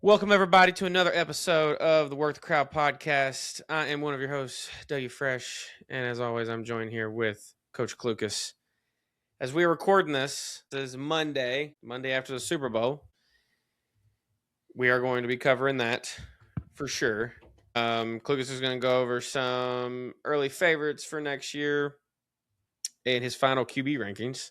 Welcome, everybody, to another episode of the Work the Crowd podcast. I am one of your hosts, Doug Fresh, and as always, I'm joined here with Coach Klucas. As we are recording this is Monday after the Super Bowl. We are going to be covering that for sure. Klucas is going to go over some early favorites for next year and his final QB rankings.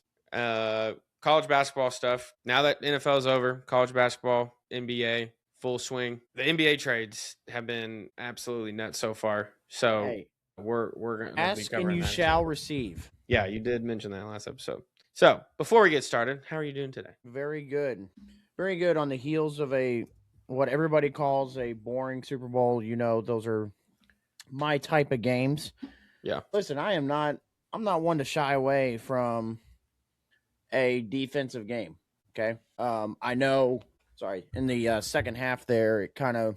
College basketball stuff. Now that NFL is over, college basketball, NBA, full swing. The NBA trades have been absolutely nuts so far. So Hey, we're going to ask be covering and you that. shall receive. Yeah, you did mention that last episode. So before we get started, how are you doing today? Very good. Very good on the heels of what everybody calls a boring Super Bowl. You know, those are my type of games. Yeah. Listen, I'm not one to shy away from a defensive game. Okay. I know, in the second half there, it kind of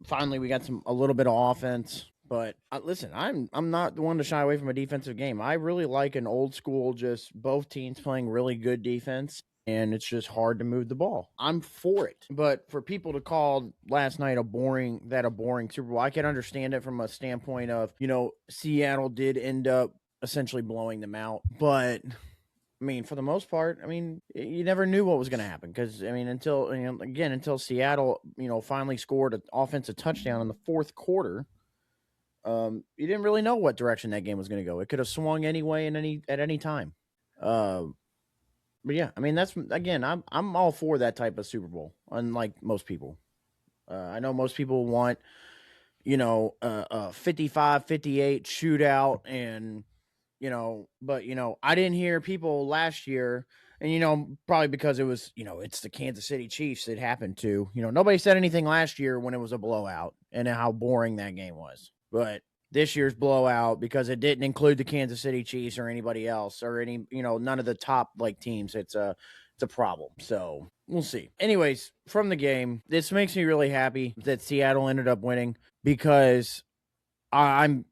finally we got a little bit of offense. But listen, I'm not the one to shy away from a defensive game. I really like an old school, just both teams playing really good defense, and it's just hard to move the ball. I'm for it. But for people to call last night a boring Super Bowl, I can understand it from a standpoint of, Seattle did end up essentially blowing them out. But I mean, for the most part, I mean, you never knew what was going to happen because, I mean, until Seattle, finally scored an offensive touchdown in the fourth quarter. You didn't really know what direction that game was going to go. It could have swung anyway at any time. But yeah, I mean, I'm all for that type of Super Bowl, unlike most people. I know most people want, a 55-58 shootout and, but, I didn't hear people last year, and, probably because it was, it's the Kansas City Chiefs it happened to, nobody said anything last year when it was a blowout and how boring that game was. But this year's blowout, because it didn't include the Kansas City Chiefs or anybody else or none of the top teams, it's a problem. So we'll see. Anyways, from the game, this makes me really happy that Seattle ended up winning because I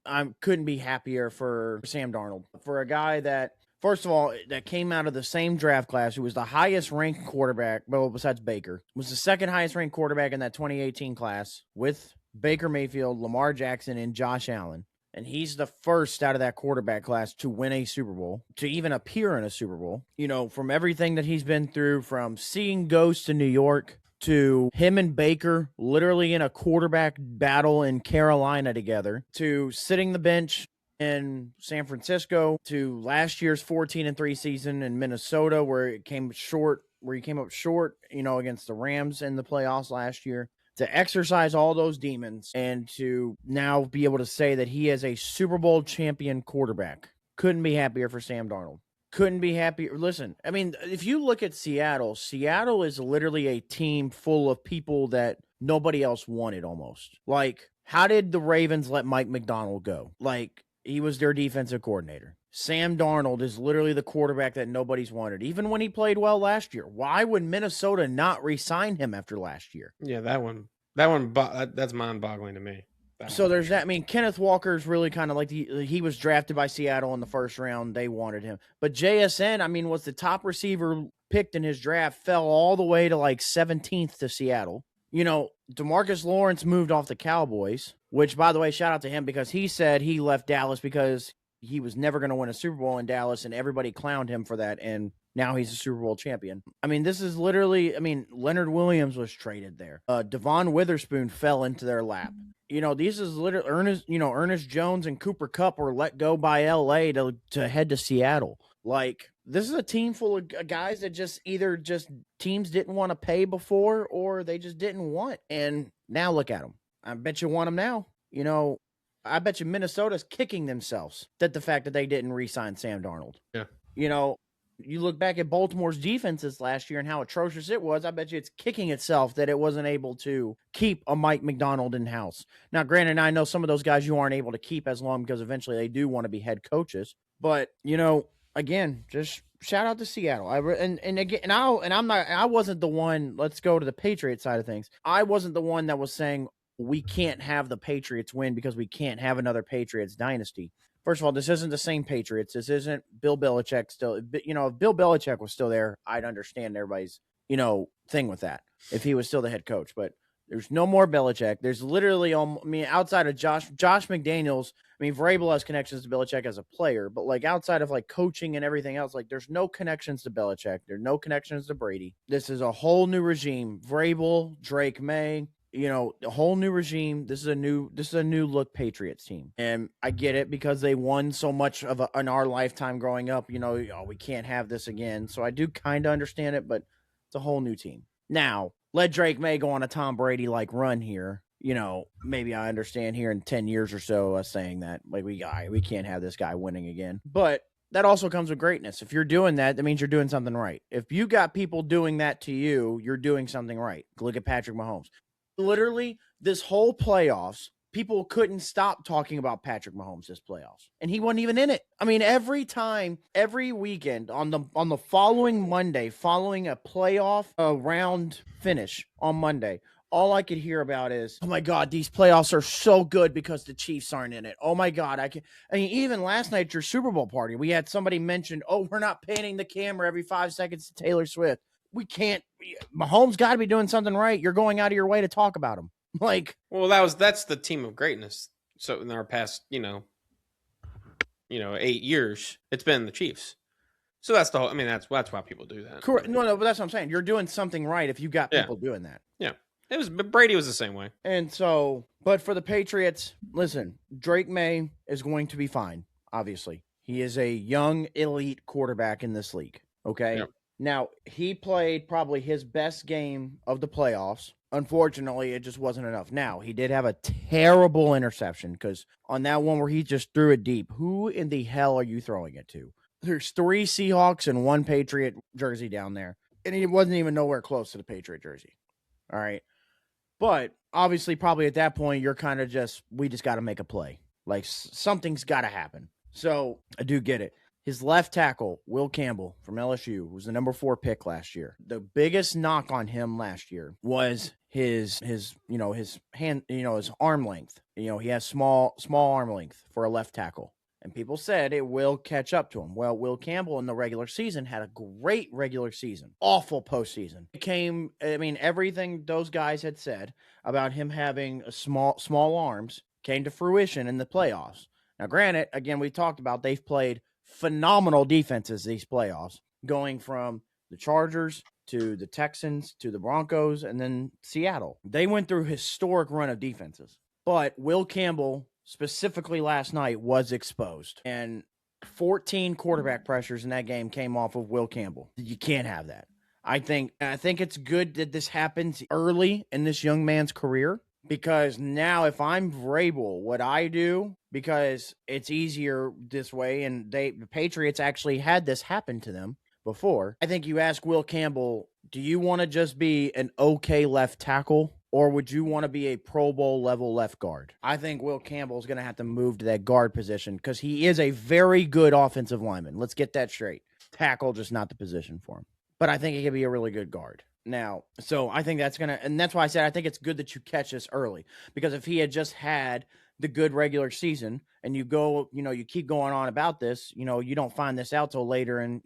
couldn't be happier for Sam Darnold, for a guy that, first of all, that came out of the same draft class, who was the highest ranked quarterback, well, besides Baker, was the second highest ranked quarterback in that 2018 class with Baker Mayfield, Lamar Jackson, and Josh Allen. And he's the first out of that quarterback class to win a Super Bowl, to even appear in a Super Bowl. From everything that he's been through, from seeing ghosts in New York to him and Baker literally in a quarterback battle in Carolina together, to sitting the bench in San Francisco, to last year's 14-3 season in Minnesota, where he came up short, against the Rams in the playoffs last year. To exercise all those demons and to now be able to say that he is a Super Bowl champion quarterback. Couldn't be happier for Sam Darnold. Couldn't be happier. Listen, I mean, if you look at Seattle is literally a team full of people that nobody else wanted almost. Like, how did the Ravens let Mike McDonald go? Like, he was their defensive coordinator. Sam Darnold is literally the quarterback that nobody's wanted, even when he played well last year. Why would Minnesota not re-sign him after last year? Yeah, that's mind-boggling to me. So there's that. I mean, Kenneth Walker's really kind of like he was drafted by Seattle in the first round. They wanted him. But JSN, I mean, was the top receiver picked in his draft, fell all the way to 17th to Seattle. DeMarcus Lawrence moved off the Cowboys, which, by the way, shout out to him because he said he left Dallas because he was never going to win a Super Bowl in Dallas, and everybody clowned him for that, and now he's a Super Bowl champion. I mean, this is literally, Leonard Williams was traded there. Devon Witherspoon fell into their lap. These is literally Ernest Jones and Cooper Kupp were let go by LA to head to Seattle. This is a team full of guys that either teams didn't want to pay before or they just didn't want. And now look at them. I bet you want them now. I bet you Minnesota's kicking themselves that the fact that they didn't re-sign Sam Darnold. Yeah. You look back at Baltimore's defenses last year and how atrocious it was. I bet you it's kicking itself that it wasn't able to keep a Mike McDonald in-house. Now, granted, I know some of those guys you aren't able to keep as long because eventually they do want to be head coaches. But, again, just shout out to Seattle. I wasn't the one, let's go to the Patriots side of things. I wasn't the one that was saying we can't have the Patriots win because we can't have another Patriots dynasty. First of all, this isn't the same Patriots. This isn't Bill Belichick still. If Bill Belichick was still there, I'd understand everybody's, thing with that. if he was still the head coach. But there's no more Belichick. There's literally, outside of Josh McDaniels, Vrabel has connections to Belichick as a player, but like outside of like coaching and everything else, like there's no connections to Belichick. There's no connections to Brady. This is a whole new regime. Vrabel, Drake May, a whole new regime. This is a new look Patriots team. And I get it because they won so much in our lifetime growing up, we can't have this again. So I do kind of understand it, but it's a whole new team. Now, let Drake May go on a Tom Brady like run here. Maybe I understand here in 10 years or so us saying that like we can't have this guy winning again. But that also comes with greatness. If you're doing that, that means you're doing something right. If you got people doing that to you, you're doing something right. Look at Patrick Mahomes. Literally, this whole playoffs, people couldn't stop talking about Patrick Mahomes this playoffs, and he wasn't even in it. Every weekend on the following Monday, following a playoff round finish on Monday, all I could hear about is, oh my God, these playoffs are so good because the Chiefs aren't in it. Oh my God, even last night at your Super Bowl party, we had somebody mention, oh, we're not panning the camera every 5 seconds to Taylor Swift. We can't. Mahomes got to be doing something right. You're going out of your way to talk about him. That's the team of greatness. So in our past, 8 years, it's been the Chiefs. So that's the whole. That's why people do that. Correct. No, but that's what I'm saying. You're doing something right if you got people doing that. Yeah, Brady was the same way. And so, but for the Patriots, listen, Drake May is going to be fine. Obviously, he is a young elite quarterback in this league. Okay. Yep. Now, he played probably his best game of the playoffs. Unfortunately, it just wasn't enough. Now, he did have a terrible interception because on that one where he just threw it deep, who in the hell are you throwing it to? There's 3 Seahawks and 1 Patriot jersey down there, and he wasn't even nowhere close to the Patriot jersey. All right. But obviously, probably at that point, you're kind of we just got to make a play. Like something's got to happen. So I do get it. His left tackle, Will Campbell from LSU, was the number 4 pick last year. The biggest knock on him last year was his hand, his arm length. He has small arm length for a left tackle. And people said it will catch up to him. Well, Will Campbell in the regular season had a great regular season. Awful postseason. Everything those guys had said about him having small arms came to fruition in the playoffs. Now, granted, again, we talked about they've played phenomenal defenses these playoffs, going from the Chargers to the Texans to the Broncos and then Seattle. They went through a historic run of defenses. But Will Campbell, specifically last night, was exposed. And 14 quarterback pressures in that game came off of Will Campbell. You can't have that. I think it's good that this happens early in this young man's career. Because now if I'm Vrabel, what I do, because it's easier this way, and the Patriots actually had this happen to them before, I think you ask Will Campbell, do you want to just be an okay left tackle, or would you want to be a Pro Bowl level left guard? I think Will Campbell is going to have to move to that guard position because he is a very good offensive lineman. Let's get that straight. Tackle, just not the position for him. But I think he could be a really good guard. Now, so I think that's and that's why I said I think it's good that you catch this early, because if he had just had the good regular season and you keep going on about this, you don't find this out till later and,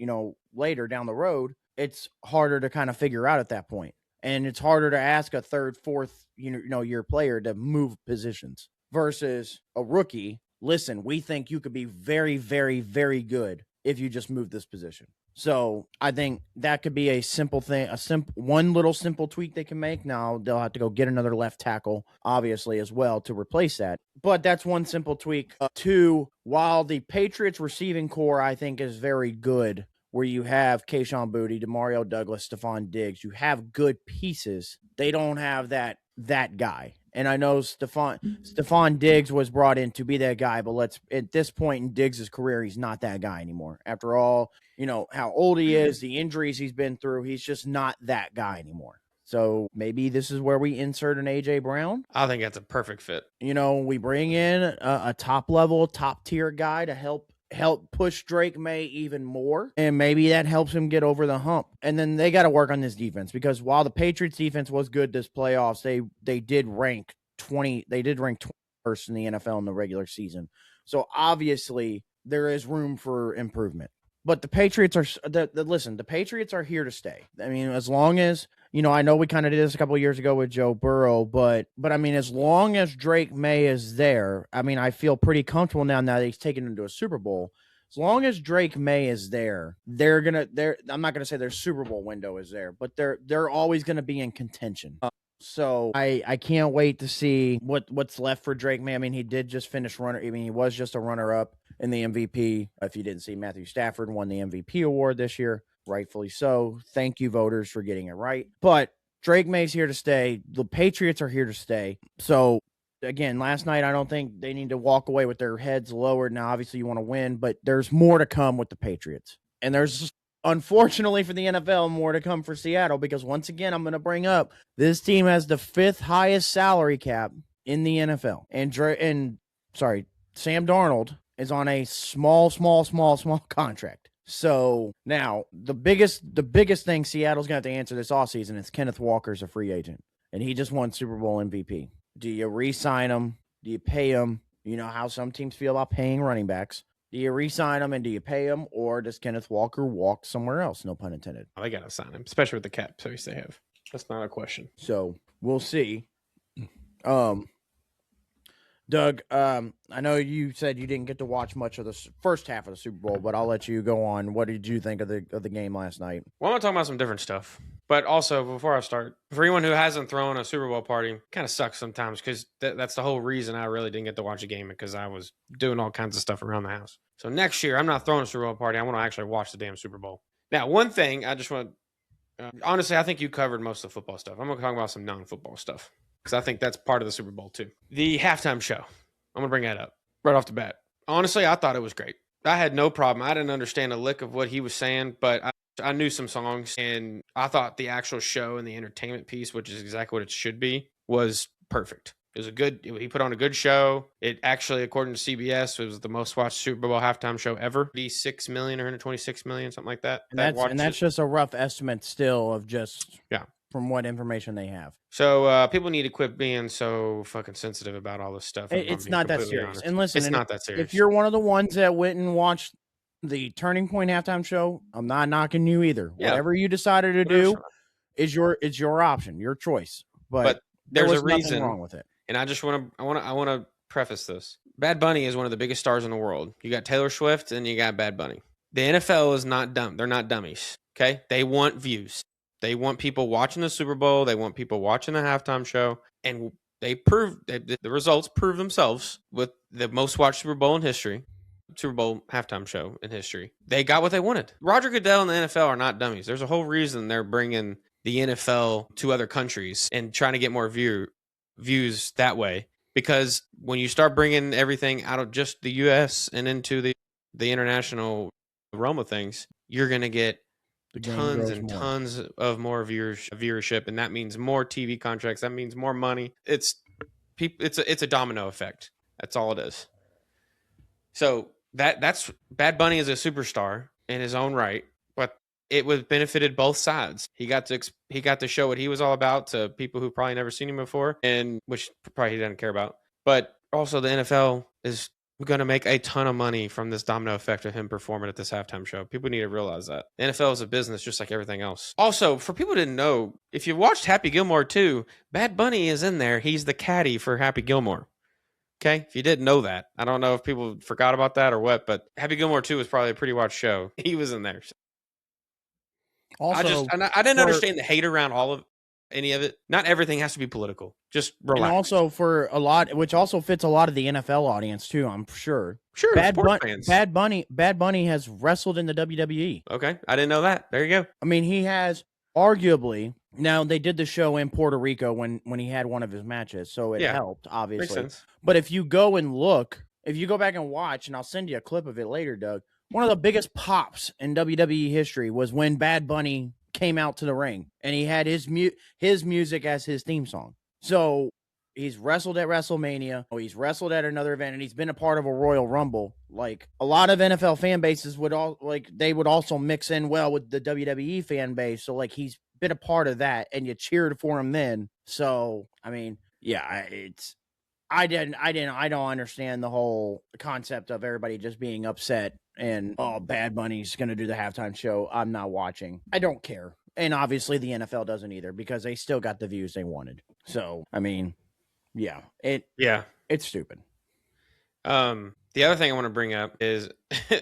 later down the road, it's harder to kind of figure out at that point. And it's harder to ask a third, fourth, year player to move positions versus a rookie. Listen, we think you could be very, very, very good if you just move this position. So I think that could be a simple thing, one little simple tweak they can make. Now they'll have to go get another left tackle, obviously, as well to replace that. But that's one simple tweak. 2, while the Patriots receiving core, I think, is very good, where you have Kayshon Boutte, Demario Douglas, Stephon Diggs, you have good pieces. They don't have that guy. And I know Stephon Diggs was brought in to be that guy, but at this point in Diggs' career, he's not that guy anymore. After all, how old he is, the injuries he's been through, he's just not that guy anymore. So maybe this is where we insert an A.J. Brown. I think that's a perfect fit. We bring in a top tier guy to help push Drake May even more, and maybe that helps him get over the hump. And then they got to work on this defense, because while the Patriots defense was good this playoffs, they did rank 21st in the NFL in the regular season. So obviously there is room for improvement. But the Patriots the Patriots are here to stay. As long as, I know we kind of did this a couple of years ago with Joe Burrow, but I mean, as long as Drake May is there, I mean, I feel pretty comfortable now that he's taken into a Super Bowl. As long as Drake May is there, I'm not gonna say their Super Bowl window is there, but they're always gonna be in contention. So I can't wait to see what's left for Drake May. I mean, he did just finish runner. I mean, he was just a runner up in the MVP. If you didn't see, Matthew Stafford won the MVP award this year, rightfully so. Thank you, voters, for getting it right. But Drake May's here to stay. The Patriots are here to stay. So again, last night, I don't think they need to walk away with their heads lowered. Now, obviously, you want to win, but there's more to come with the Patriots. And there's, unfortunately for the NFL, more to come for Seattle, because once again, I'm going to bring up, this team has the 5th highest salary cap in the NFL. And Sam Darnold is on a small contract. So now the biggest thing Seattle's going to have to answer this offseason is Kenneth Walker's a free agent, and he just won Super Bowl MVP. Do you re-sign him? Do you pay him? You know how some teams feel about paying running backs. Do you re-sign him and do you pay him, or does Kenneth Walker walk somewhere else? No pun intended. They got to sign him, especially with the cap space they have. That's not a question. So we'll see. Doug, I know you said you didn't get to watch much of the first half of the Super Bowl, but I'll let you go on. What did you think of the game last night? Well, I'm going to talk about some different stuff. But also, before I start, for anyone who hasn't thrown a Super Bowl party, kind of sucks sometimes, because that's the whole reason I really didn't get to watch a game, because I was doing all kinds of stuff around the house. So next year, I'm not throwing a Super Bowl party. I want to actually watch the damn Super Bowl. Now, one thing I just want to, honestly, I think you covered most of the football stuff. I'm going to talk about some non-football stuff, because I think that's part of the Super Bowl too. The halftime show. I'm going to bring that up right off the bat. Honestly, I thought it was great. I had no problem. I didn't understand a lick of what he was saying, but I knew some songs, and I thought the actual show and the entertainment piece, which is exactly what it should be, was perfect. It was he put on a good show. It actually, according to CBS, was the most watched Super Bowl halftime show ever. 86 million or 126 million, something like that. And that's just a rough estimate still of just from what information they have. So people need to quit being so fucking sensitive about all this stuff. It's not that serious. Honest. And listen, it's not that serious. If you're one of the ones that went and watched the Turning Point halftime show, I'm not knocking you either. Yeah. Whatever you decided to do is your option, your choice. But there's a reason wrong with it. And I just want to preface this. Bad Bunny is one of the biggest stars in the world. You got Taylor Swift and you got Bad Bunny. The NFL is not dumb. They're not dummies. Okay? They want views. They want people watching the Super Bowl. They want people watching the halftime show. And the results prove themselves with the most watched Super Bowl in history. Super Bowl halftime show in history. They got what they wanted. Roger Goodell and the NFL are not dummies. There's a whole reason they're bringing the NFL to other countries and trying to get more views that way. Because when you start bringing everything out of just the U.S. and into the international realm of things, you're going to get tons and tons of more viewership, and that means more TV contracts. That means more money. It's a domino effect. That's all it is. So that's Bad Bunny is a superstar in his own right, but it was benefited both sides. He got to show what he was all about to people who probably never seen him before, and which probably he doesn't care about. But also the NFL is going to make a ton of money from this domino effect of him performing at this halftime show. People need to realize that. The NFL is a business just like everything else. Also, for people who didn't know, if you watched Happy Gilmore 2, Bad Bunny is in there. He's the caddy for Happy Gilmore. Okay? If you didn't know that. I don't know if people forgot about that or what, but Happy Gilmore 2 was probably a pretty watched show. He was in there. Also, I didn't understand the hate around any of it. Not everything has to be political. Just relax. And also for a lot, which also fits a lot of the NFL audience too, I'm sure. Sure, Bad Bunny has wrestled in the WWE. Okay, I didn't know that. There you go. I mean, he has arguably. Now they did the show in Puerto Rico when he had one of his matches, so it helped obviously. Makes sense. But if you go back and watch, and I'll send you a clip of it later, Doug. One of the biggest pops in WWE history was when Bad Bunny came out to the ring and he had his music as his theme song. So he's wrestled at WrestleMania. He's wrestled at another event, and he's been a part of a Royal Rumble. Like a lot of NFL fan bases would also mix in well with the WWE fan base. So like he's been a part of that, and you cheered for him then. So I mean, yeah, I don't understand the whole concept of everybody just being upset and Bad Bunny's going to do the halftime show. I'm not watching. I don't care. And obviously the NFL doesn't either because they still got the views they wanted. So, I mean, yeah, it's stupid. The other thing I want to bring up is I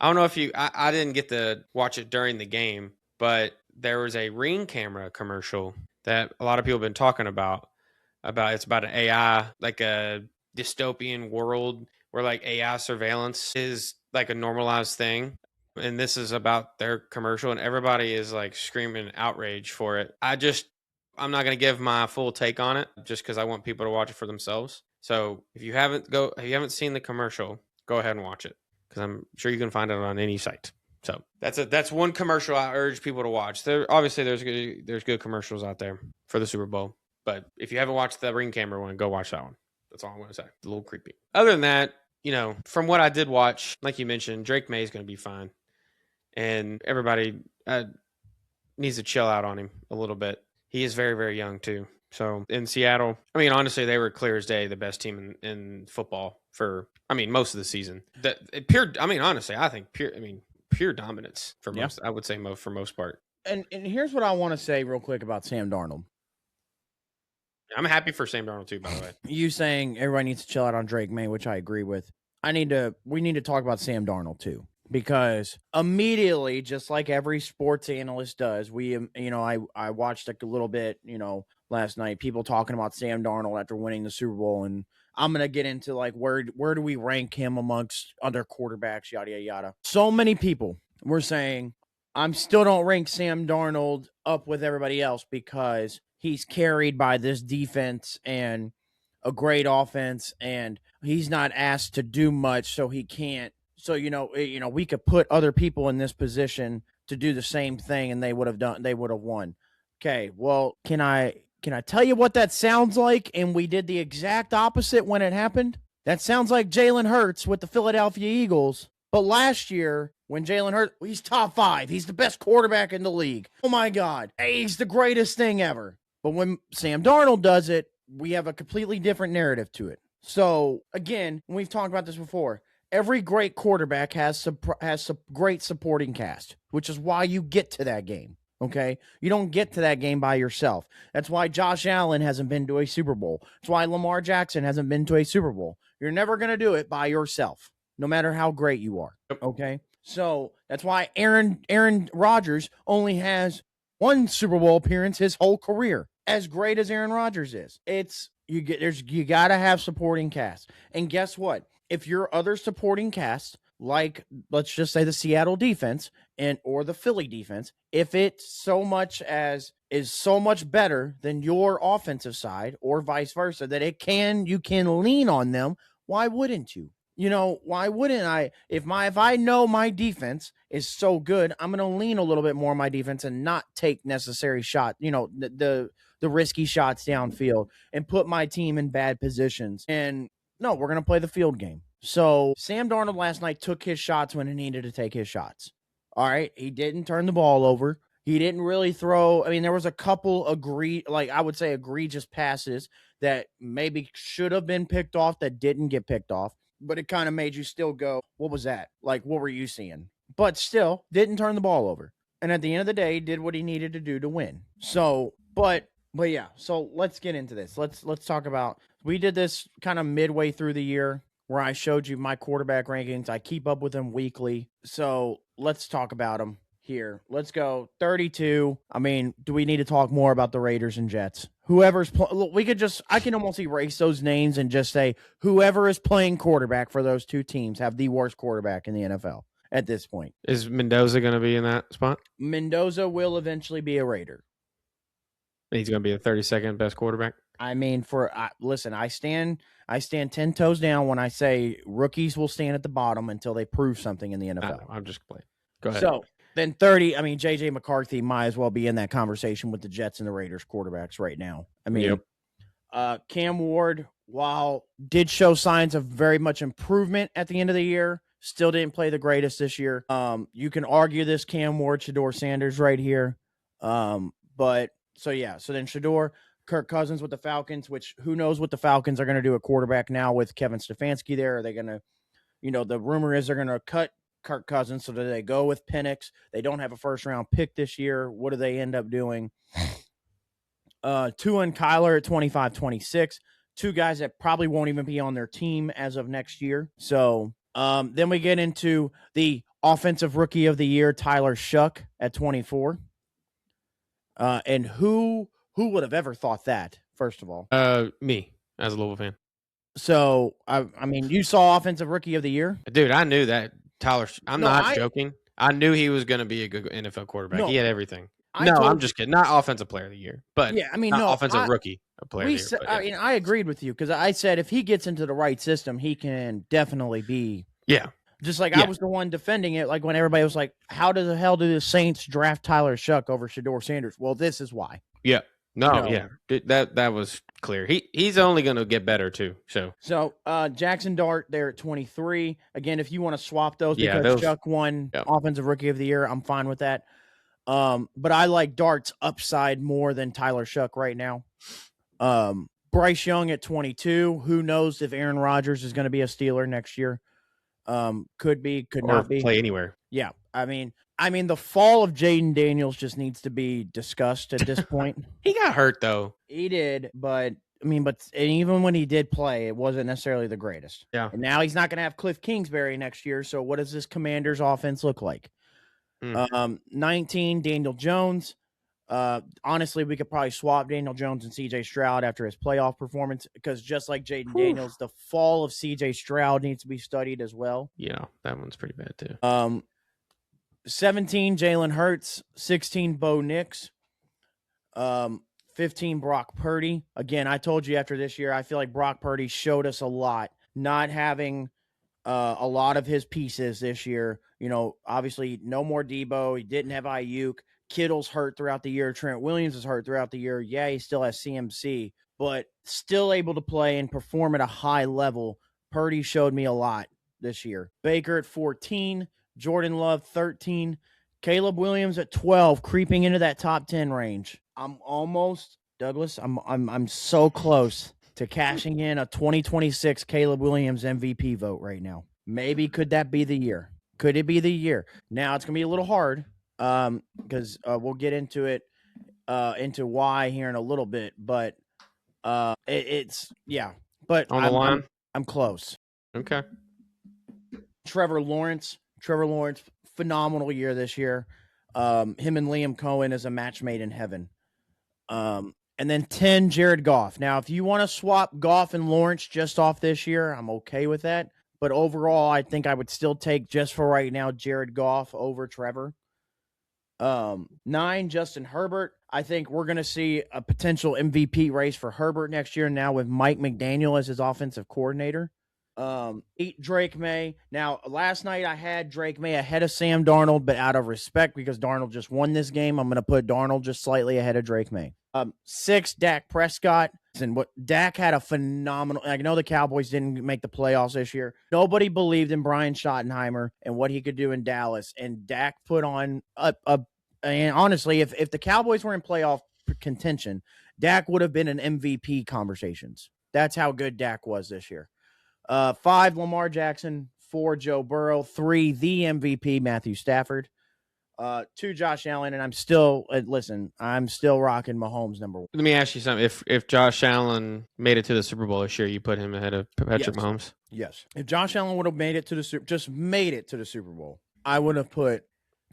don't know if I didn't get to watch it during the game, but there was a Ring camera commercial that a lot of people have been talking about. It's about an AI, like a dystopian world where like AI surveillance is like a normalized thing. And this is about their commercial, and everybody is like screaming outrage for it. I'm not going to give my full take on it just because I want people to watch it for themselves. So if you haven't seen the commercial, go ahead and watch it because I'm sure you can find it on any site. So that's one commercial I urge people to watch. There's good commercials out there for the Super Bowl, but if you haven't watched the Ring camera one, go watch that one. That's all I'm going to say. It's a little creepy. Other than that, from what I did watch, like you mentioned, Drake May is going to be fine, and everybody needs to chill out on him a little bit. He is very, very young too. So in Seattle, I mean, honestly, they were clear as day the best team in football for, most of the season. Honestly, I think pure dominance for most. I would say for most part. And here's what I want to say real quick about Sam Darnold. I'm happy for Sam Darnold too, by the way. You saying everybody needs to chill out on Drake May, which I agree with. We need to talk about Sam Darnold too. Because immediately, just like every sports analyst does, I watched a little bit, last night, people talking about Sam Darnold after winning the Super Bowl, and I'm going to get into like where do we rank him amongst other quarterbacks, yada, yada, yada. So many people were saying, I'm still don't rank Sam Darnold up with everybody else because he's carried by this defense and a great offense, and he's not asked to do much, so he can't. So, we could put other people in this position to do the same thing and they would have won. Okay. Well, can I tell you what that sounds like? And we did the exact opposite when it happened. That sounds like Jalen Hurts with the Philadelphia Eagles. But last year when Jalen Hurts, he's top 5. He's the best quarterback in the league. Oh my God. Hey, he's the greatest thing ever. But when Sam Darnold does it, we have a completely different narrative to it. So again, we've talked about this before. Every great quarterback has some great supporting cast, which is why you get to that game, okay? You don't get to that game by yourself. That's why Josh Allen hasn't been to a Super Bowl. That's why Lamar Jackson hasn't been to a Super Bowl. You're never going to do it by yourself, no matter how great you are, okay? So that's why Aaron Rodgers only has one Super Bowl appearance his whole career, as great as Aaron Rodgers is. You got to have supporting cast. And guess what? If your other supporting cast, like let's just say the Seattle defense or the Philly defense, if it's is so much better than your offensive side or vice versa that you can lean on them, why wouldn't you? Why wouldn't I? If I know my defense is so good, I'm going to lean a little bit more on my defense and not take necessary shot, the risky shots downfield and put my team in bad positions. And no, we're going to play the field game. So Sam Darnold last night took his shots when he needed to take his shots. All right. He didn't turn the ball over. He didn't really throw. I mean, there was a couple egregious passes that maybe should have been picked off that didn't get picked off. But it kind of made you still go, what was that? Like, what were you seeing? But still didn't turn the ball over. And at the end of the day, did what he needed to do to win. So, but yeah, so let's get into this. Let's talk about, we did this kind of midway through the year where I showed you my quarterback rankings. I keep up with them weekly. So let's talk about them here. Let's go 32. I mean, do we need to talk more about the Raiders and Jets? I can almost erase those names and just say whoever is playing quarterback for those two teams have the worst quarterback in the NFL at this point. Is Mendoza going to be in that spot? Mendoza will eventually be a Raider. He's going to be the 32nd best quarterback. I mean, listen, I stand 10 toes down when I say rookies will stand at the bottom until they prove something in the NFL. I'm just playing. Go ahead. So then 30, I mean, J.J. McCarthy might as well be in that conversation with the Jets and the Raiders quarterbacks right now. I mean, Cam Ward, while did show signs of very much improvement at the end of the year, still didn't play the greatest this year. You can argue this Cam Ward, Shedeur Sanders right here. But so then Shedeur, Kirk Cousins with the Falcons, which who knows what the Falcons are going to do at quarterback now with Kevin Stefanski there. Are they going to, the rumor is they're going to cut Kirk Cousins. So do they go with Penix? They don't have a first-round pick this year. What do they end up doing? Tua and Kyler at 25-26. Two guys that probably won't even be on their team as of next year. So then we get into the offensive rookie of the year, Tyler Shuck at 24. And who would have ever thought that, first of all? Me, as a Louisville fan. So, I mean, you saw offensive rookie of the year? Dude, I knew that Tyler. I'm not joking. I knew he was going to be a good NFL quarterback. No, he had everything. I'm just kidding. Not offensive player of the year, but yeah, I mean, not offensive rookie player of the year. I mean, I agreed with you because I said if he gets into the right system, he can definitely be. Yeah. Just like I was the one defending it, like when everybody was like, "How the hell do the Saints draft Tyler Shuck over Shedeur Sanders?" Well, this is why. Yeah. No. Yeah. That was clear. He's only going to get better too. So Jackson Dart there at 23. Again, if you want to swap those because Shuck won offensive rookie of the year, I'm fine with that. But I like Dart's upside more than Tyler Shuck right now. Bryce Young at 22. Who knows if Aaron Rodgers is going to be a Steeler next year? Could be, could not be. Play anywhere. Yeah, I mean, the fall of Jaden Daniels just needs to be discussed at this point. He got hurt though. He did, but and even when he did play, it wasn't necessarily the greatest. Yeah. And now he's not going to have Cliff Kingsbury next year. So what does this Commanders offense look like? 19, Daniel Jones. Honestly, we could probably swap Daniel Jones and CJ Stroud after his playoff performance because just like Jaden Daniels, the fall of CJ Stroud needs to be studied as well. Yeah, that one's pretty bad too. 17, Jalen Hurts. 16, Bo Nix. 15, Brock Purdy. Again, I told you after this year, I feel like Brock Purdy showed us a lot, not having a lot of his pieces this year. You know, obviously no more Debo. He didn't have Ayuk. Kittle's hurt throughout the year. Trent Williams is hurt throughout the year. Yeah, he still has CMC, but still able to play and perform at a high level. Purdy showed me a lot this year. Baker at 14, Jordan Love 13, Caleb Williams at 12, creeping into that top 10 range. I'm almost, Douglas, I'm so close to cashing in a 2026 Caleb Williams MVP vote right now. Maybe could that be the year? Could it be the year? Now it's going to be a little hard because we'll get into it, into why here in a little bit, but it's but on the line. I'm close. Okay. Trevor Lawrence, phenomenal year this year. Him and Liam Cohen is a match made in heaven. And then 10, Jared Goff. Now, if you want to swap Goff and Lawrence just off this year, I'm okay with that. But overall, I think I would still take, just for right now, Jared Goff over Trevor. 9, Justin Herbert. I think we're going to see a potential MVP race for Herbert next year now with Mike McDaniel as his offensive coordinator. 8, Drake May. Now, last night I had Drake May ahead of Sam Darnold, but out of respect because Darnold just won this game, I'm going to put Darnold just slightly ahead of Drake May. 6, Dak Prescott. And what Dak had a phenomenal. I know the Cowboys didn't make the playoffs this year. Nobody believed in Brian Schottenheimer and what he could do in Dallas, and Dak put on and honestly, if the Cowboys were in playoff contention, Dak would have been in MVP conversations. That's how good Dak was this year. 5, Lamar Jackson. 4, Joe Burrow. 3, the MVP, Matthew Stafford. 2, Josh Allen, and I'm still rocking Mahomes number 1. Let me ask you something. If Josh Allen made it to the Super Bowl this year, you put him ahead of Patrick Mahomes? Yes. If Josh Allen would have made it to the Super Bowl, I would have put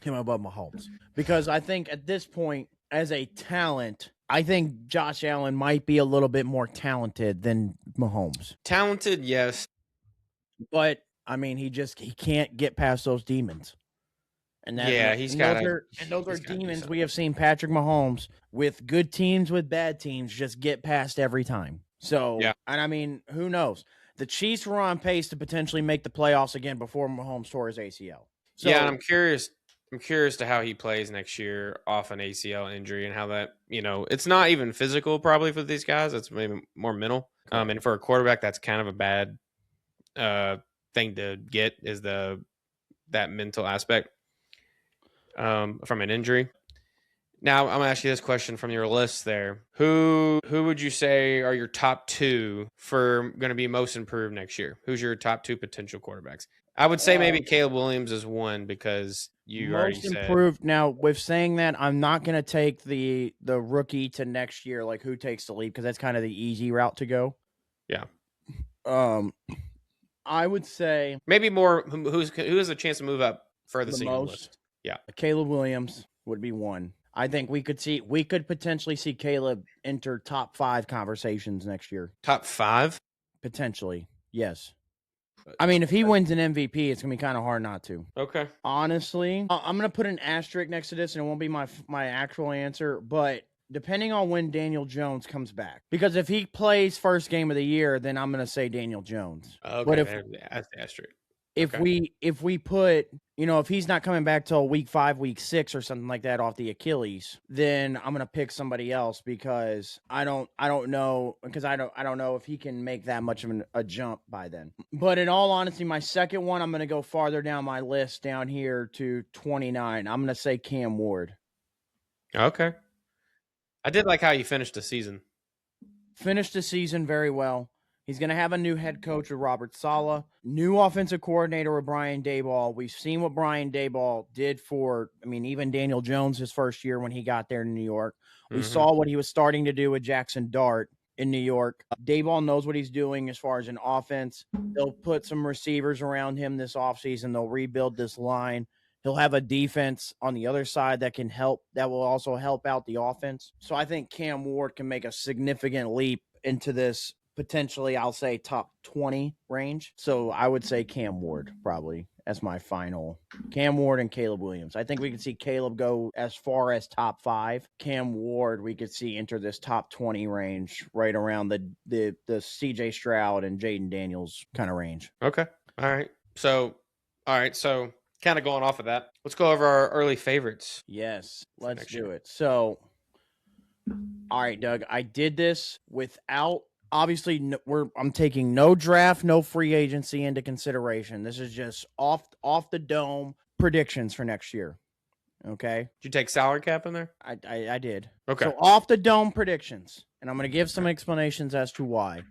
him above Mahomes because I think at this point, as a talent, I think Josh Allen might be a little bit more talented than Mahomes. Talented, yes, but I mean, he can't get past those demons. And those are demons we have seen Patrick Mahomes with good teams, with bad teams, just get past every time. So, and I mean, who knows? The Chiefs were on pace to potentially make the playoffs again before Mahomes tore his ACL. So, yeah, and I'm curious to how he plays next year off an ACL injury and how that, it's not even physical probably for these guys. It's maybe more mental. And for a quarterback, that's kind of a bad thing to get is that mental aspect from an injury. Now I'm gonna ask you this question from your list there. Who would you say are your top two for going to be most improved next year? Who's your top two potential quarterbacks? I would say maybe Caleb Williams is one because you already Most said improved. Now, with saying that, I'm not going to take the rookie to next year, like who takes the leap, because that's kind of the easy route to go. Yeah. I would say maybe more who has a chance to move up further the in your most. list. Yeah. Caleb Williams would be one. I think we could potentially see Caleb enter top 5 conversations next year. Top 5? Potentially, yes. I mean, if he wins an MVP, it's gonna be kind of hard not to. Okay. Honestly, I'm gonna put an asterisk next to this, and it won't be my actual answer, but depending on when Daniel Jones comes back, because if he plays first game of the year, then I'm gonna say Daniel Jones. Okay. But that's the asterisk. If we put, if he's not coming back till week 5, week 6 or something like that off the Achilles, then I'm going to pick somebody else because I don't know if he can make that much of a jump by then. But in all honesty, my second one, I'm going to go farther down my list down here to 29. I'm going to say Cam Ward. Okay. I did like how you finished the season. Finished the season very well. He's going to have a new head coach with Robert Saleh, new offensive coordinator with Brian Daboll. We've seen what Brian Daboll did for, even Daniel Jones his first year when he got there in New York. We saw what he was starting to do with Jackson Dart in New York. Daboll knows what he's doing as far as an offense. They'll put some receivers around him this offseason. They'll rebuild this line. He'll have a defense on the other side that will also help out the offense. So I think Cam Ward can make a significant leap into this potentially, I'll say, top 20 range. So I would say Cam Ward probably as my final. Cam Ward and Caleb Williams. I think we could see Caleb go as far as top 5. Cam Ward, we could see enter this top 20 range, right around the CJ Stroud and Jaden Daniels kind of range. Okay. All right. So kind of going off of that, let's go over our early favorites. Yes, let's do it. So, all right, Doug, I did this without, obviously, I'm taking no draft, no free agency into consideration. This is just off the dome predictions for next year. Okay. Did you take salary cap in there? I did. Okay. So off the dome predictions, and I'm going to give some explanations as to why.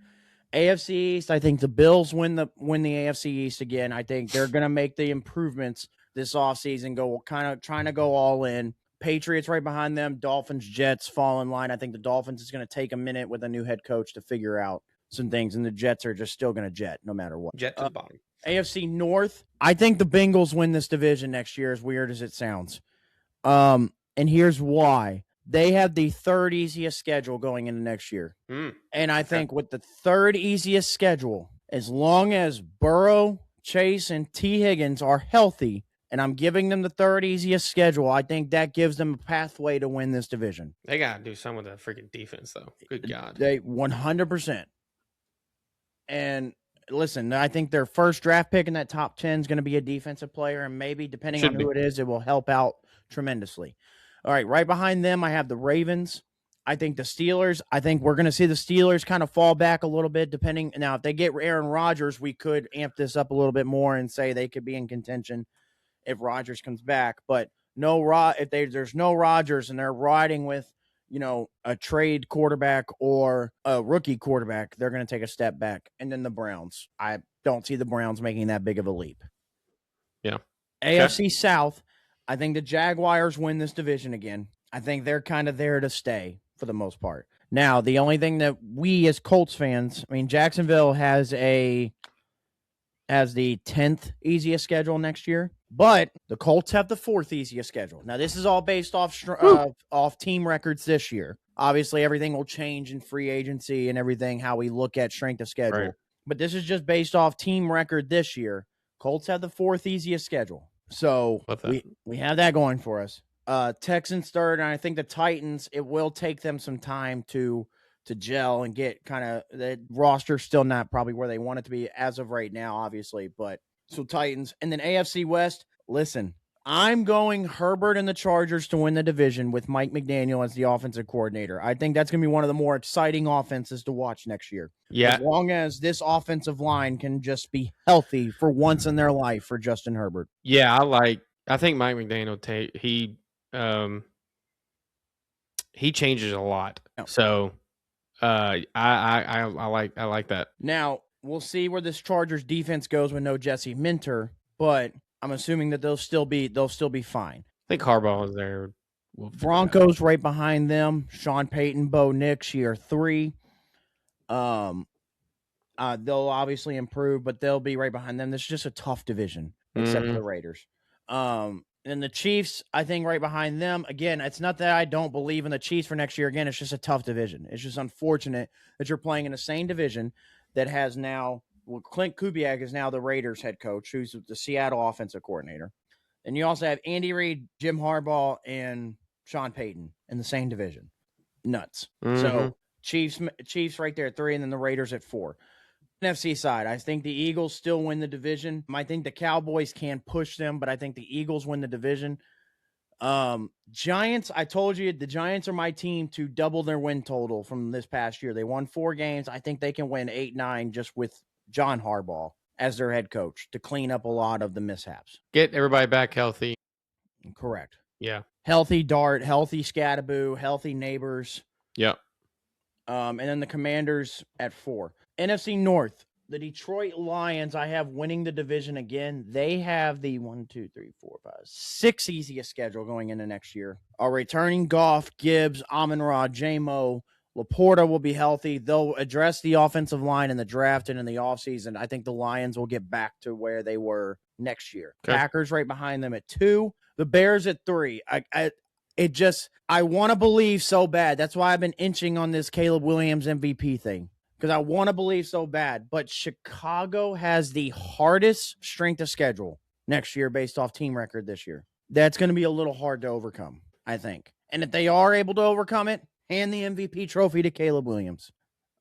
AFC East, I think the Bills win the AFC East again. I think they're going to make the improvements this offseason, trying to go all in. Patriots right behind them. Dolphins, Jets fall in line. I think the Dolphins is going to take a minute with a new head coach to figure out some things, and the Jets are just still going to jet no matter what. Jet to the bottom. AFC North, I think the Bengals win this division next year, as weird as it sounds. And here's why. They have the third easiest schedule going into next year. And I think with the third easiest schedule, as long as Burrow, Chase, and T. Higgins are healthy, and I'm giving them the third easiest schedule, I think that gives them a pathway to win this division. They got to do some of the freaking defense, though. Good God. They 100%. And listen, I think their first draft pick in that top 10 is going to be a defensive player, and maybe, depending on who it is, it will help out tremendously. All right, behind them, I have the Ravens. I think the Steelers. I think we're going to see the Steelers kind of fall back a little bit, depending. Now, if they get Aaron Rodgers, we could amp this up a little bit more and say they could be in contention if Rodgers comes back. But if there's no Rodgers and they're riding with, a trade quarterback or a rookie quarterback, they're going to take a step back. And then the Browns. I don't see the Browns making that big of a leap. Yeah. AFC South. I think the Jaguars win this division again. I think they're kind of there to stay for the most part. Now, the only thing that we as Colts fans, Jacksonville has the 10th easiest schedule next year, but the Colts have the 4th easiest schedule. Now, this is all based off team records this year. Obviously, everything will change in free agency and everything, how we look at strength of schedule. Right. But this is just based off team record this year. Colts have the 4th easiest schedule. So we have that going for us. Texans third, and I think the Titans, it will take them some time to gel and get kind of the roster still not probably where they want it to be as of right now, obviously. But so Titans, and then AFC West. Listen, I'm going Herbert and the Chargers to win the division with Mike McDaniel as the offensive coordinator. I think that's going to be one of the more exciting offenses to watch next year. Yeah. As long as this offensive line can just be healthy for once in their life for Justin Herbert. Yeah, I think Mike McDaniel, he changes a lot. Yeah. So I like that. Now, we'll see where this Chargers defense goes with no Jesse Minter, but I'm assuming that they'll still be fine. I think Harbaugh is there. Broncos right behind them. Sean Payton, Bo Nix, year 3. They'll obviously improve, but they'll be right behind them. This is just a tough division, except for the Raiders. And the Chiefs, I think, right behind them. Again, it's not that I don't believe in the Chiefs for next year. Again, it's just a tough division. It's just unfortunate that you're playing in the same division that has now, well, Clint Kubiak is now the Raiders head coach, who's the Seattle offensive coordinator. And you also have Andy Reid, Jim Harbaugh, and Sean Payton in the same division. Nuts. So Chiefs right there at 3, and then the Raiders at 4. NFC side, I think the Eagles still win the division. I think the Cowboys can push them, but I think the Eagles win the division. Giants, I told you, the Giants are my team to double their win total from this past year. They won 4 games. I think they can win 8-9 just with John Harbaugh as their head coach to clean up a lot of the mishaps. Get everybody back healthy. Correct. Yeah. Healthy Dart, healthy Scattaboo, healthy Neighbors. Yep. And then the Commanders at 4. NFC North, the Detroit Lions, I have winning the division again. They have the 6 easiest schedule going into next year. Are returning Goff, Gibbs, Amon-Ra, J-Mo, Laporta will be healthy. They'll address the offensive line in the draft and in the offseason. I think the Lions will get back to where they were next year. Okay. Packers right behind them at 2. The Bears at 3. I want to believe so bad. That's why I've been inching on this Caleb Williams MVP thing, because I want to believe so bad. But Chicago has the hardest strength of schedule next year based off team record this year. That's going to be a little hard to overcome, I think. And if they are able to overcome it, hand the MVP trophy to Caleb Williams.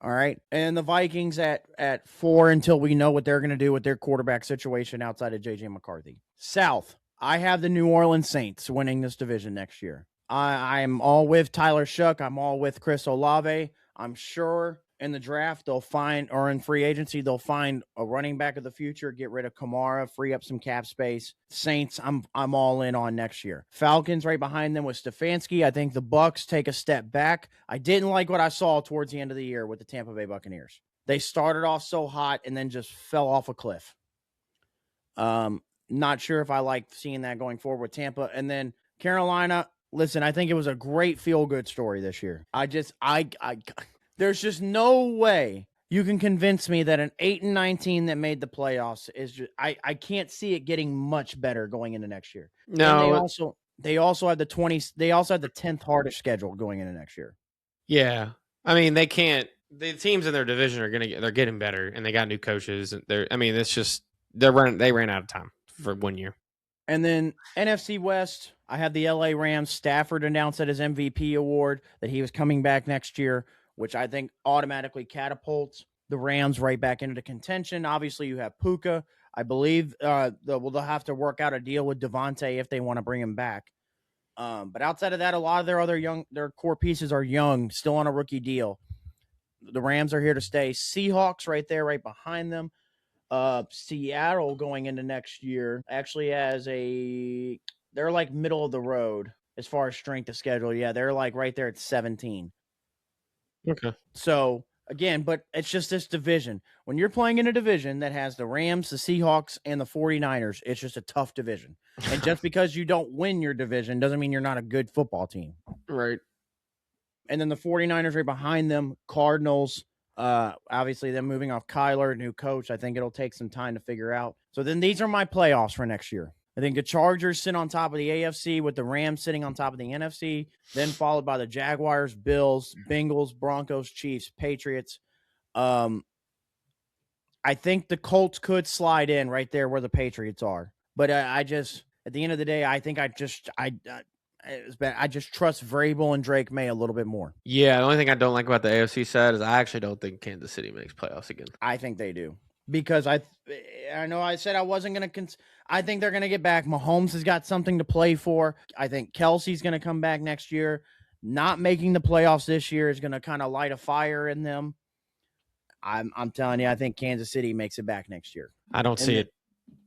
All right. And the Vikings at 4 until we know what they're going to do with their quarterback situation outside of J.J. McCarthy. South, I have the New Orleans Saints winning this division next year. I'm all with Tyler Shough. I'm all with Chris Olave. I'm sure in the draft they'll find, or in free agency, they'll find a running back of the future, get rid of Kamara, free up some cap space. Saints, I'm all in on next year. Falcons right behind them with Stefanski. I think the Bucs take a step back. I didn't like what I saw towards the end of the year with the Tampa Bay Buccaneers. They started off so hot and then just fell off a cliff. Not sure if I like seeing that going forward with Tampa. And then Carolina, listen, I think it was a great feel-good story this year. There's just no way you can convince me that an 8-19 that made the playoffs is just, I can't see it getting much better going into next year. No. And they also have the 10th hardest schedule going into next year. Yeah. I mean, they can't, the teams in their division they're getting better, and they got new coaches. It's just, they ran out of time for 1 year. And then NFC West, I have the LA Rams. Stafford announced at his MVP award that he was coming back next year, which I think automatically catapults the Rams right back into the contention. Obviously, you have Puka. I believe they'll have to work out a deal with Devontae if they want to bring him back. But outside of that, a lot of their core pieces are young, still on a rookie deal. The Rams are here to stay. Seahawks right there, right behind them. Seattle going into next year actually they're like middle of the road as far as strength of schedule. Yeah, they're like right there at 17. Okay. So again, but it's just this division. When you're playing in a division that has the Rams, the Seahawks, and the 49ers, it's just a tough division. And just because you don't win your division doesn't mean you're not a good football team. Right. And then the 49ers right behind them, Cardinals. Obviously, them moving off Kyler, new coach. I think it'll take some time to figure out. So then these are my playoffs for next year. I think the Chargers sit on top of the AFC with the Rams sitting on top of the NFC, then followed by the Jaguars, Bills, Bengals, Broncos, Chiefs, Patriots. I think the Colts could slide in right there where the Patriots are. But I just, at the end of the day, I think I just trust Vrabel and Drake May a little bit more. Yeah, the only thing I don't like about the AFC side is I actually don't think Kansas City makes playoffs again. I think they do. Because I know I said I wasn't going to I think they're going to get back. Mahomes has got something to play for. I think Kelsey's going to come back next year. Not making the playoffs this year is going to kind of light a fire in them. I'm telling you, I think Kansas City makes it back next year. I don't see it.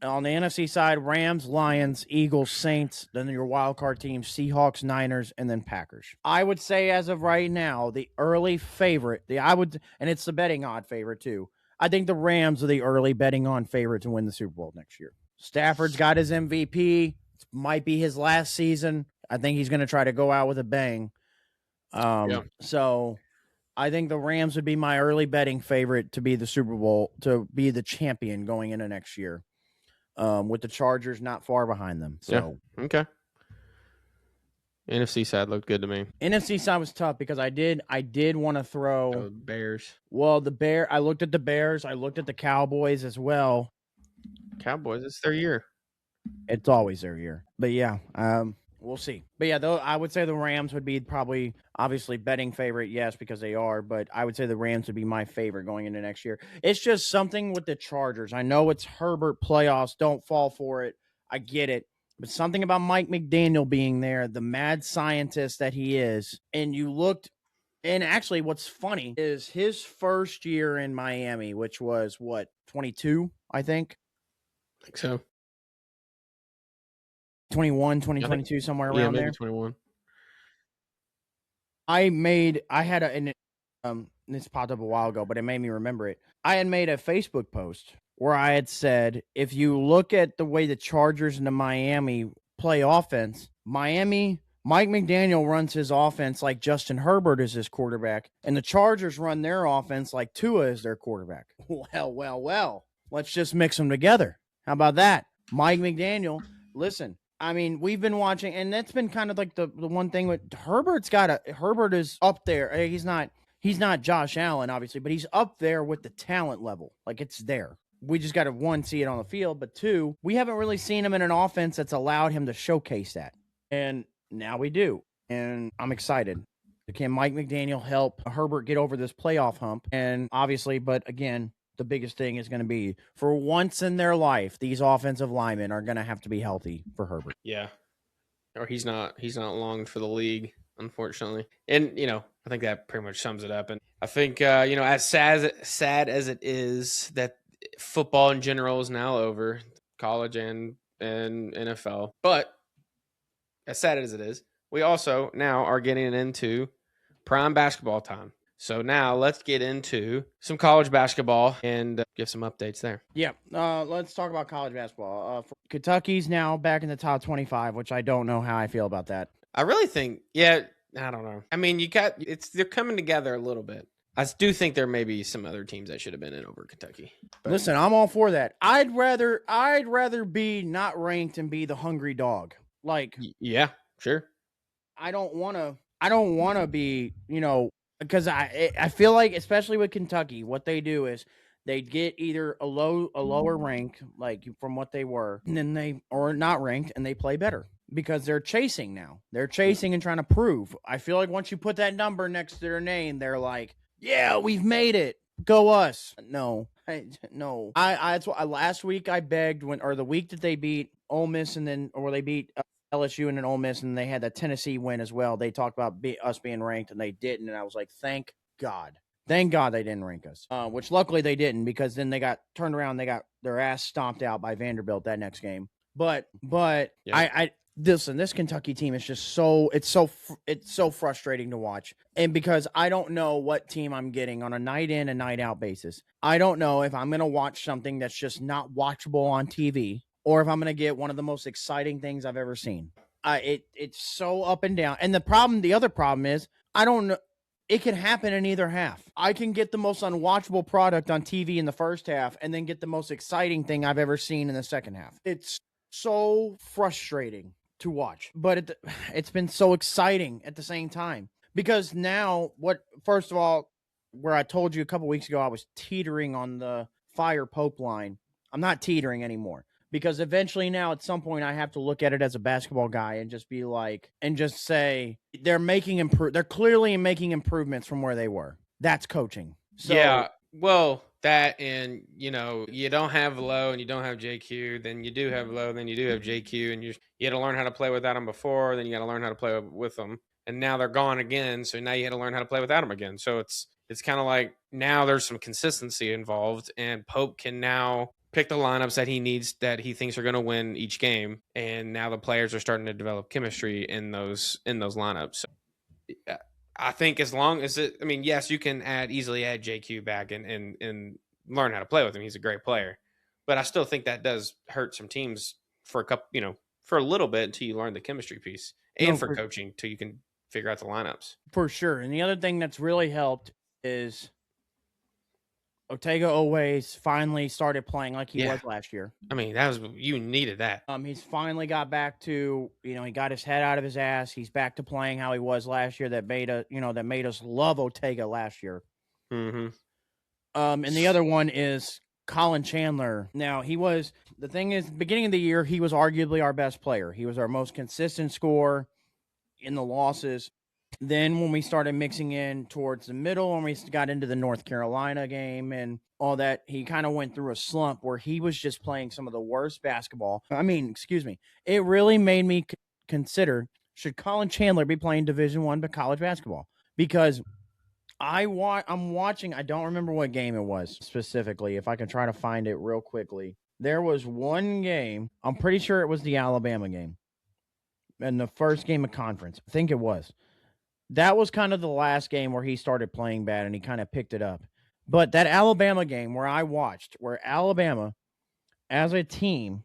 On the NFC side, Rams, Lions, Eagles, Saints, then your wild card teams, Seahawks, Niners, and then Packers. I would say as of right now, the early favorite, and it's the betting odd favorite too. I think the Rams are the early betting on favorite to win the Super Bowl next year. Stafford's got his MVP. It might be his last season. I think he's going to try to go out with a bang. So I think the Rams would be my early betting favorite to be the Super Bowl, to be the champion going into next year. With the Chargers not far behind them. So yeah. Okay. NFC side looked good to me. NFC side was tough because I did want to throw Bears. Well, I looked at the Bears. I looked at the Cowboys as well. Cowboys, it's their year. It's always their year. But yeah, we'll see. But yeah, though I would say the Rams would be probably obviously betting favorite, yes, because they are. But I would say the Rams would be my favorite going into next year. It's just something with the Chargers. I know it's Herbert playoffs. Don't fall for it. I get it. But something about Mike McDaniel being there, the mad scientist that he is, and you looked, and actually what's funny is his first year in Miami, which was, 22, I think? I think so. 21, 2022, somewhere around there. 21. This popped up a while ago, but it made me remember it. I had made a Facebook post where I had said, if you look at the way the Chargers and the Miami play offense, Mike McDaniel runs his offense like Justin Herbert is his quarterback, and the Chargers run their offense like Tua is their quarterback. Well. Let's just mix them together. How about that? Mike McDaniel, listen, I mean, we've been watching, and that's been kind of like the one thing with Herbert is up there. He's not Josh Allen, obviously, but he's up there with the talent level. Like, it's there. We just got to, one, see it on the field, but two, we haven't really seen him in an offense that's allowed him to showcase that. And now we do. And I'm excited. Can Mike McDaniel help Herbert get over this playoff hump? And obviously, but again, the biggest thing is going to be, for once in their life, these offensive linemen are going to have to be healthy for Herbert. Yeah. Or he's not long for the league, unfortunately. And, I think that pretty much sums it up. And I think, as sad as it is that football in general is now over, college and NFL, but as sad as it is, we also now are getting into prime basketball time. So now let's get into some college basketball and give some updates there. Yeah, let's talk about college basketball. Kentucky's now back in the top 25, which I don't know how I feel about that. I really think, I don't know. I mean, they're coming together a little bit. I do think there may be some other teams that should have been in over Kentucky. But listen, I'm all for that. I'd rather be not ranked and be the hungry dog. Like, yeah, sure. I don't want to be, because I feel like, especially with Kentucky, what they do is they get either a lower rank, like from what they were, and then or not ranked, and they play better because they're chasing now. They're chasing and trying to prove. I feel like once you put that number next to their name, they're like, yeah, we've made it. Go us. No. That's why last week I begged the week that they beat Ole Miss or they beat LSU and then Ole Miss, and they had that Tennessee win as well. They talked about us being ranked, and they didn't. And I was like, thank God they didn't rank us. Which luckily they didn't, because then they got turned around. They got their ass stomped out by Vanderbilt that next game. But yeah. This Kentucky team is just it's so frustrating to watch. And because I don't know what team I'm getting on a night in and night out basis. I don't know if I'm going to watch something that's just not watchable on TV, or if I'm going to get one of the most exciting things I've ever seen. It's so up and down. And the other problem is, I don't know. It can happen in either half. I can get the most unwatchable product on TV in the first half and then get the most exciting thing I've ever seen in the second half. It's so frustrating to watch, but it's been so exciting at the same time, because now first of all, where I told you a couple weeks ago, I was teetering on the Fire Pope line. I'm not teetering anymore, because eventually now at some point I have to look at it as a basketball guy and just be like, and just say they're clearly making improvements from where they were. That's coaching. So, yeah. Well, that, and you don't have Low and you don't have JQ, then you do have Low, then you do have JQ, and you had to learn how to play without them before, then you got to learn how to play with them, and now they're gone again, so now you had to learn how to play without them again. So it's kind of like now there's some consistency involved, and Pope can now pick the lineups that he needs, that he thinks are going to win each game, and now the players are starting to develop chemistry in those lineups. So, I think as long as it, I mean, yes, you can easily add JQ back and learn how to play with him. He's a great player, but I still think that does hurt some teams for a couple, for a little bit until you learn the chemistry piece, and No, for coaching till you can figure out the lineups. For sure. And the other thing that's really helped is Ortega always finally started playing like he was last year. I mean, you needed that. He's finally got back to, he got his head out of his ass. He's back to playing how he was last year. That made us love Ortega last year. Mm-hmm. And the other one is Colin Chandler. Now, the thing is, beginning of the year, he was arguably our best player. He was our most consistent scorer in the losses. Then when we started mixing in towards the middle, when we got into the North Carolina game and all that, he kind of went through a slump where he was just playing some of the worst basketball. It really made me consider, should Colin Chandler be playing Division I college basketball? Because I'm watching, I don't remember what game it was specifically. If I can try to find it real quickly. There was one game, I'm pretty sure it was the Alabama game. And the first game of conference. I think it was. That was kind of the last game where he started playing bad and he kind of picked it up. But that Alabama game where I watched, where Alabama as a team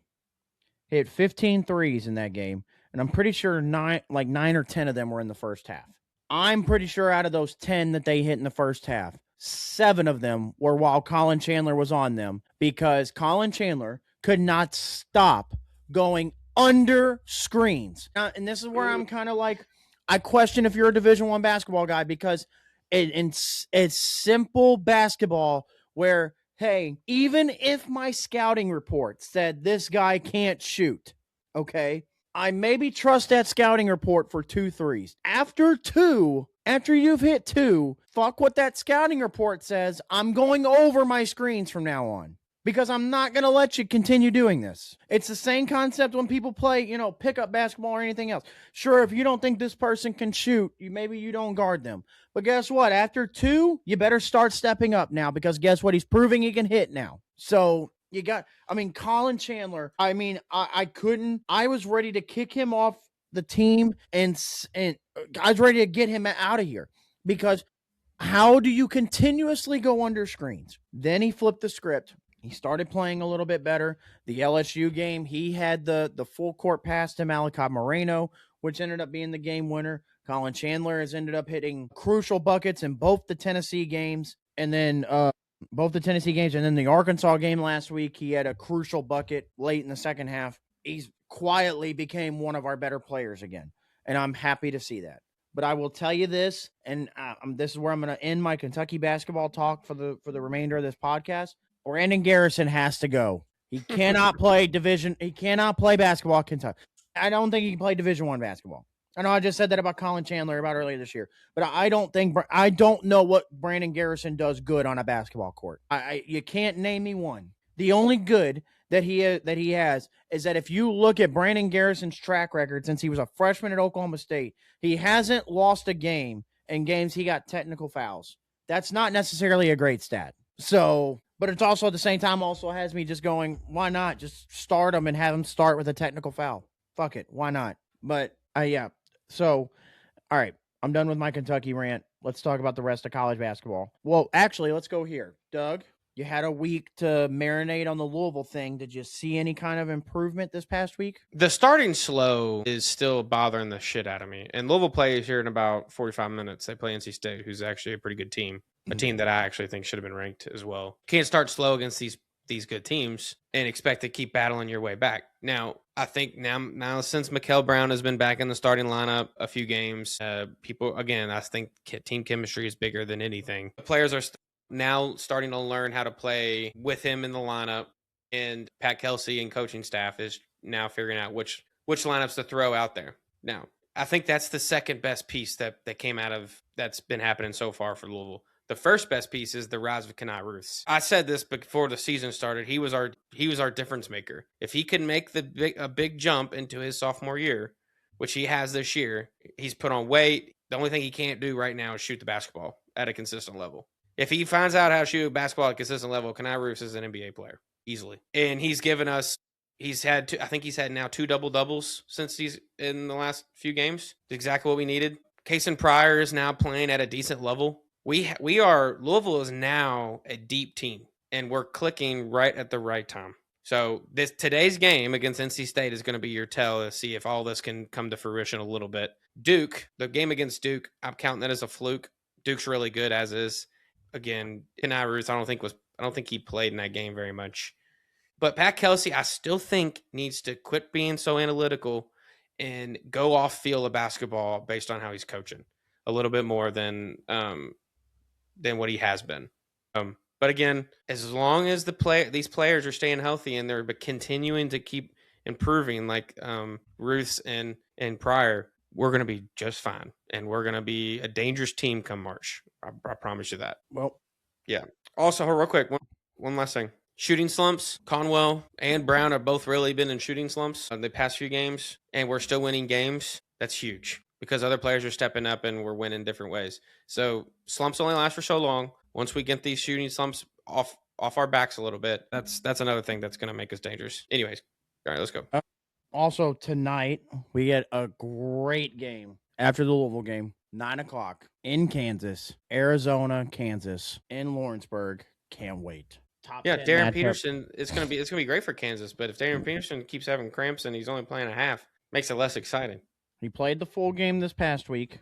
hit 15 threes in that game, and I'm pretty sure 9 or 10 of them were in the first half. I'm pretty sure out of those 10 that they hit in the first half, 7 of them were while Colin Chandler was on them, because Colin Chandler could not stop going under screens. And this is where I'm kind of like, I question if you're a Division I basketball guy, because it's simple basketball where, hey, even if my scouting report said this guy can't shoot, okay, I maybe trust that scouting report for 2 threes. After you've hit 2, fuck what that scouting report says. I'm going over my screens from now on, because I'm not going to let you continue doing this. It's the same concept when people play, pickup basketball or anything else. Sure, if you don't think this person can shoot, maybe you don't guard them. But guess what? After 2, you better start stepping up now, because guess what? He's proving he can hit now. So Colin Chandler, I was ready to kick him off the team, and I was ready to get him out of here, because how do you continuously go under screens? Then he flipped the script. He started playing a little bit better. The LSU game, he had the full court pass to Malachi Moreno, which ended up being the game winner. Colin Chandler has ended up hitting crucial buckets in both the Tennessee games, and then the Arkansas game last week, he had a crucial bucket late in the second half. He's quietly became one of our better players again, and I'm happy to see that. But I will tell you this, and this is where I'm going to end my Kentucky basketball talk for the remainder of this podcast. Brandon Garrison has to go. He cannot play He cannot play basketball at Kentucky. I don't think he can play Division I basketball. I know I just said that about Colin Chandler about earlier this year, but I don't know what Brandon Garrison does good on a basketball court. You can't name me one. The only good that he has is that if you look at Brandon Garrison's track record since he was a freshman at Oklahoma State, he hasn't lost a game in games he got technical fouls. That's not necessarily a great stat. So, but it's also at the same time also has me just going, why not just start him and have him start with a technical foul? Fuck it, why not? But yeah. So, all right, I'm done with my Kentucky rant. Let's talk about the rest of college basketball. Well, actually, let's go here. Doug, you had a week to marinate on the Louisville thing. Did you see any kind of improvement this past week? The starting slow is still bothering the shit out of me. And Louisville plays here in about 45 minutes. They play NC State, who's actually a pretty good team. A team that I actually think should have been ranked as well. Can't start slow against these good teams and expect to keep battling your way back. Now, I think now since Mikael Brown has been back in the starting lineup a few games, I think team chemistry is bigger than anything. The players are now starting to learn how to play with him in the lineup, and Pat Kelsey and coaching staff is now figuring out which lineups to throw out there. Now, I think that's the second best piece that came out of that's been happening so far for Louisville. The first best piece is the rise of Kenai Ruths. I said this before the season started. He was our difference maker. If he can make a big jump into his sophomore year, which he has this year, he's put on weight. The only thing he can't do right now is shoot the basketball at a consistent level. If he finds out how to shoot basketball at a consistent level, Kenai Ruths is an NBA player. easily. And he's given us, I think he's had now 2 double-doubles since he's in the last few games. Exactly what we needed. Kason Pryor is now playing at a decent level. Louisville is now a deep team, and we're clicking right at the right time. So today's game against NC State is going to be your tell to see if all this can come to fruition a little bit. Duke, the game against Duke, I'm counting that as a fluke. Duke's really good as is. Again, Kenai Ruth, I don't think he played in that game very much. But Pat Kelsey, I still think needs to quit being so analytical and go off field of basketball based on how he's coaching a little bit more than what he has been. But again, as long as these players are staying healthy and they're continuing to keep improving, like Ruth's and Pryor, we're going to be just fine, and we're going to be a dangerous team come March. I promise you that. Well, yeah. Also, real quick, one last thing. Shooting slumps. Conwell and Brown have both really been in shooting slumps in the past few games, and we're still winning games. That's huge because other players are stepping up and we're winning different ways. So slumps only last for so long. Once we get these shooting slumps off our backs a little bit, that's another thing that's going to make us dangerous. Anyways, all right, let's go. Also tonight we get a great game after the Louisville game, 9:00 in Kansas, Arizona, Kansas, in Lawrenceburg. Can't wait. Darren Peterson, it's gonna be great for Kansas, but if Darren Peterson keeps having cramps and he's only playing a half, makes it less exciting. He played the full game this past week.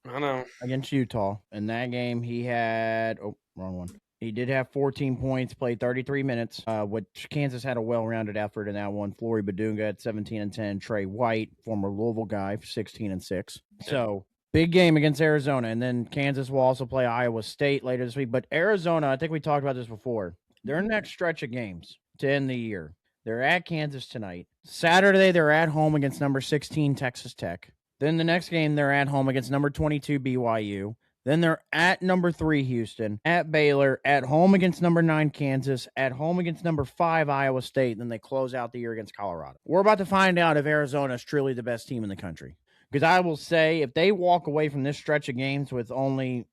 I know. Against Utah. In that game, he had wrong one. He did have 14 points, played 33 minutes, which Kansas had a well-rounded effort in that one. Flory Badunga at 17 and 10. Trey White, former Louisville guy, 16 and 6. So big game against Arizona, and then Kansas will also play Iowa State later this week. But Arizona, I think we talked about this before. Their next stretch of games to end the year. They're at Kansas tonight. Saturday, they're at home against number 16 Texas Tech. Then the next game, they're at home against number 22 BYU. Then they're at number 3 Houston, at Baylor, at home against number 9 Kansas, at home against number 5 Iowa State. And then they close out the year against Colorado. We're about to find out if Arizona is truly the best team in the country. Because I will say, if they walk away from this stretch of games with only,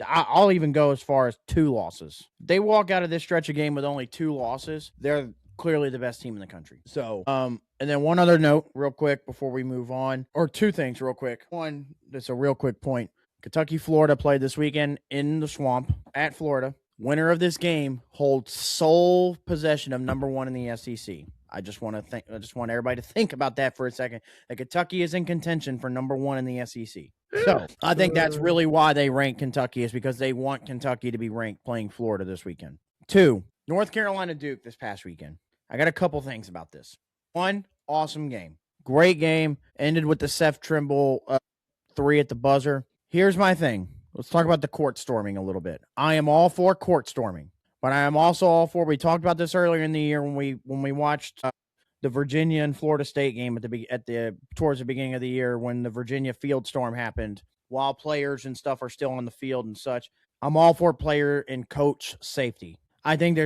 I'll even go as far as 2 losses. If they walk out of this stretch of game with only 2 losses, they're clearly the best team in the country. So, and then one other note real quick before we move on, or 2 things real quick. One, that's a real quick point. Kentucky, Florida played this weekend in the Swamp at Florida. Winner of this game holds sole possession of number 1 in the SEC. I just want everybody to think about that for a second. That Kentucky is in contention for number 1 in the SEC. So I think that's really why they rank Kentucky, is because they want Kentucky to be ranked playing Florida this weekend. 2, North Carolina Duke this past weekend. I got a couple things about this. 1, awesome game. Great game. Ended with the Seth Trimble 3 at the buzzer. Here's my thing. Let's talk about the court storming a little bit. I am all for court storming, but I am also all for, we talked about this earlier in the year when we watched the Virginia and Florida State game towards the beginning of the year, when the Virginia field storm happened while players and stuff are still on the field and such. I'm all for player and coach safety. I think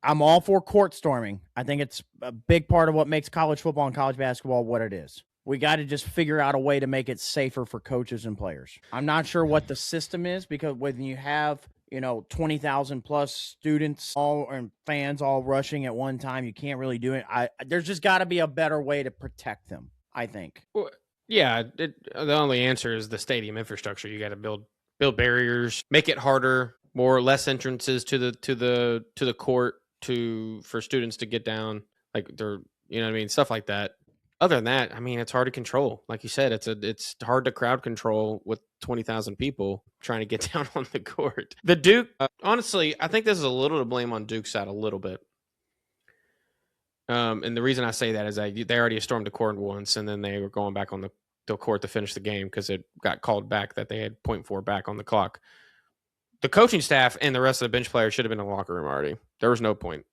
I'm all for court storming. I think it's a big part of what makes college football and college basketball what it is. We got to just figure out a way to make it safer for coaches and players. I'm not sure what the system is, because when you have, 20,000 plus students and fans all rushing at one time, you can't really do it. There's just got to be a better way to protect them, I think. Well, yeah, the only answer is the stadium infrastructure. You got to build barriers, make it harder, more or less entrances to the court for students to get down, like they're, stuff like that. Other than that, it's hard to control. Like you said, it's hard to crowd control with 20,000 people trying to get down on the court. The Duke, honestly, I think this is a little to blame on Duke's side, a little bit. And the reason I say that is they already stormed the court once, and then they were going back on the court to finish the game because it got called back that they had 0.4 back on the clock. The coaching staff and the rest of the bench players should have been in the locker room already. There was no point.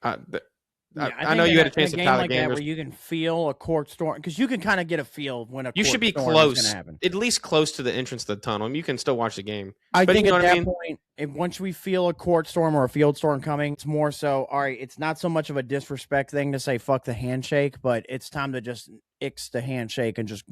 I know you had a chance to tie the game. Where you can feel a court storm, because you can kind of get a feel when a you should be close, at least close to the entrance to the tunnel. You can still watch the game. I think at that point, once we feel a court storm or a field storm coming, it's more so, all right, it's not so much of a disrespect thing to say fuck the handshake, but it's time to just ix the handshake and just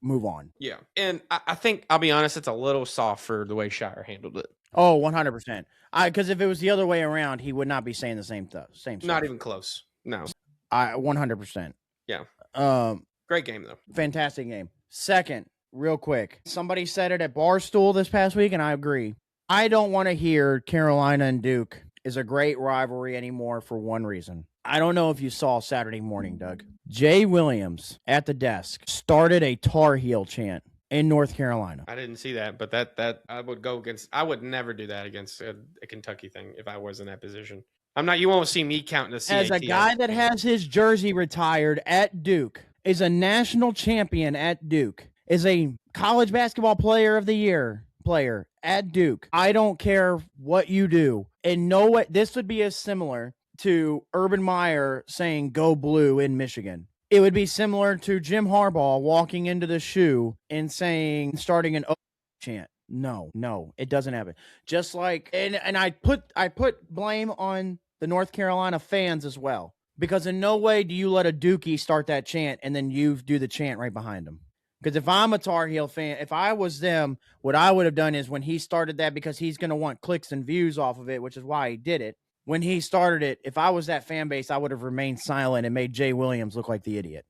move on. Yeah, and I think, I'll be honest, it's a little soft for the way Shire handled it. Oh, 100%. Because if it was the other way around, he would not be saying the same stuff. Not even close. No. 100%. Yeah. Um, Great game, though. Fantastic game. Second, real quick. Somebody said it at Barstool this past week, and I agree. I don't want to hear Carolina and Duke is a great rivalry anymore for one reason. I don't know if you saw Saturday morning, Doug. Jay Williams at the desk started a Tar Heel chant in North Carolina. I didn't see that, but that I would go against. I would never do that against a Kentucky thing if I was in that position. I'm not. You won't see me counting the CAT. As a guy that has his jersey retired at Duke, is a national champion at Duke, is a college basketball player of the year player at Duke. I don't care what you do. In no way, this would be as similar to Urban Meyer saying "Go Blue" in Michigan. It would be similar to Jim Harbaugh walking into the shoe and starting an O chant. No, it doesn't happen. Just like, and I put blame on the North Carolina fans as well, because in no way do you let a Dookie start that chant and then you do the chant right behind him. Because if I'm a Tar Heel fan, if I was them, what I would have done is when he started that, because he's going to want clicks and views off of it, which is why he did it. When he started it, if I was that fan base, I would have remained silent and made Jay Williams look like the idiot.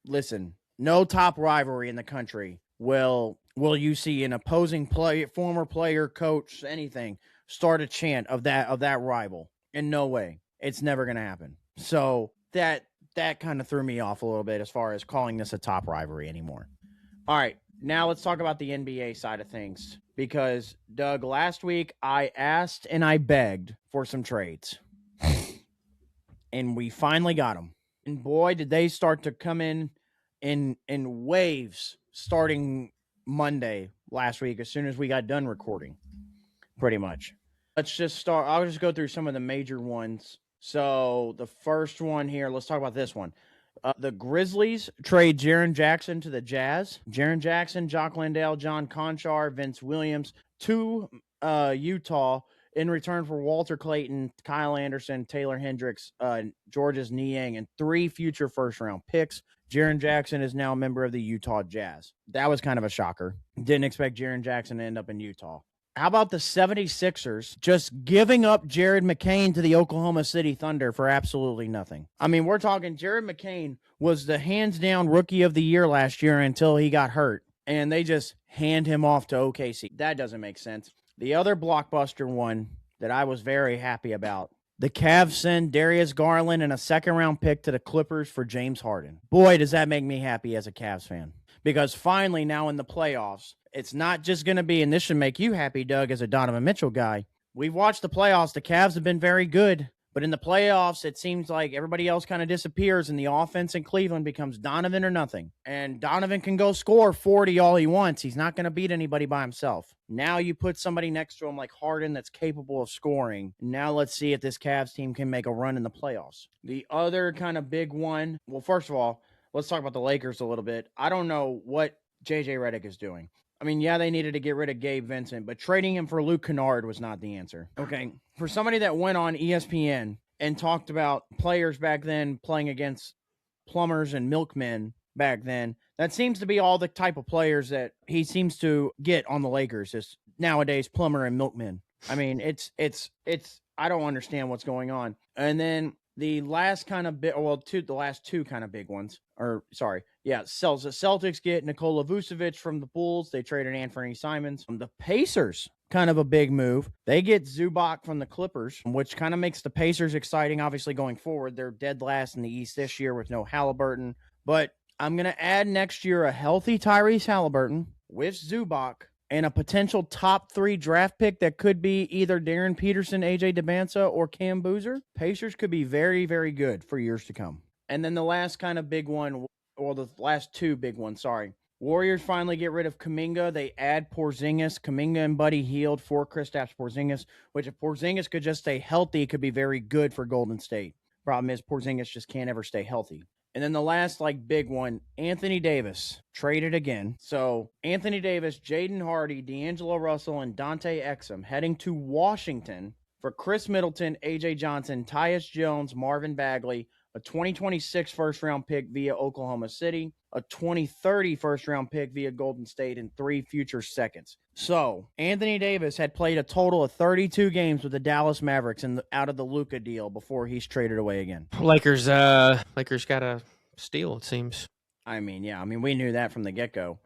Listen, no top rivalry in the country will you see an opposing former player, coach, anything, start a chant of that rival. In no way. It's never going to happen. So that kind of threw me off a little bit as far as calling this a top rivalry anymore. All right, now let's talk about the NBA side of things. Because, Doug, last week I asked and I begged for some trades. And we finally got them. And boy, did they start to come in waves starting Monday last week as soon as we got done recording, pretty much. Let's just start. I'll just go through some of the major ones. So the first one here, let's talk about this one. The Grizzlies trade Jaren Jackson to the Jazz. Jaren Jackson, Jock Landale, John Conchar, Vince Williams to Utah in return for Walter Clayton, Kyle Anderson, Taylor Hendricks, Georges Niang, and 3 future first-round picks. Jaren Jackson is now a member of the Utah Jazz. That was kind of a shocker. Didn't expect Jaren Jackson to end up in Utah. How about the 76ers just giving up Jared McCain to the Oklahoma City Thunder for absolutely nothing? I mean, we're talking Jared McCain was the hands-down rookie of the year last year until he got hurt, and they just hand him off to OKC. That doesn't make sense. The other blockbuster one that I was very happy about, the Cavs send Darius Garland and a second-round pick to the Clippers for James Harden. Boy, does that make me happy as a Cavs fan. Because finally now in the playoffs, it's not just going to be, and this should make you happy, Doug, as a Donovan Mitchell guy. We've watched the playoffs. The Cavs have been very good. But in the playoffs, it seems like everybody else kind of disappears, and the offense in Cleveland becomes Donovan or nothing. And Donovan can go score 40 all he wants. He's not going to beat anybody by himself. Now you put somebody next to him like Harden that's capable of scoring. Now let's see if this Cavs team can make a run in the playoffs. The other kind of big one, well, first of all, let's talk about the Lakers a little bit. I don't know what J.J. Redick is doing. I mean, yeah, they needed to get rid of Gabe Vincent, but trading him for Luke Kennard was not the answer. Okay, for somebody that went on ESPN and talked about players back then playing against plumbers and milkmen back then, that seems to be all the type of players that he seems to get on the Lakers is nowadays plumber and milkmen. I mean, it's I don't understand what's going on. And then the last kind of bit, the last two kind of big ones, the Celtics get Nikola Vucevic from the Bulls. They traded Anthony Simons. The Pacers, kind of a big move. They get Zubac from the Clippers, which kind of makes the Pacers exciting, obviously, going forward. They're dead last in the East this year with no Halliburton. But I'm going to add next year a healthy Tyrese Halliburton with Zubac and a potential top 3 draft pick that could be either Darren Peterson, AJ DeBanza, or Cam Boozer. Pacers could be very, very good for years to come. And then the last kind of big one, or the last two big ones, Warriors finally get rid of Kuminga. They add Porzingis. Kuminga and Buddy Hield for Kristaps Porzingis, which if Porzingis could just stay healthy, could be very good for Golden State. Problem is Porzingis just can't ever stay healthy. And then the last big one, Anthony Davis, traded again. So Anthony Davis, Jaden Hardy, D'Angelo Russell, and Dante Exum heading to Washington for Chris Middleton, AJ Johnson, Tyus Jones, Marvin Bagley, a 2026 first-round pick via Oklahoma City, a 2030 first-round pick via Golden State, and 3 future seconds. So Anthony Davis had played a total of 32 games with the Dallas Mavericks out of the Luka deal before he's traded away again. Lakers got a steal, it seems. I mean, yeah. I mean, we knew that from the get-go.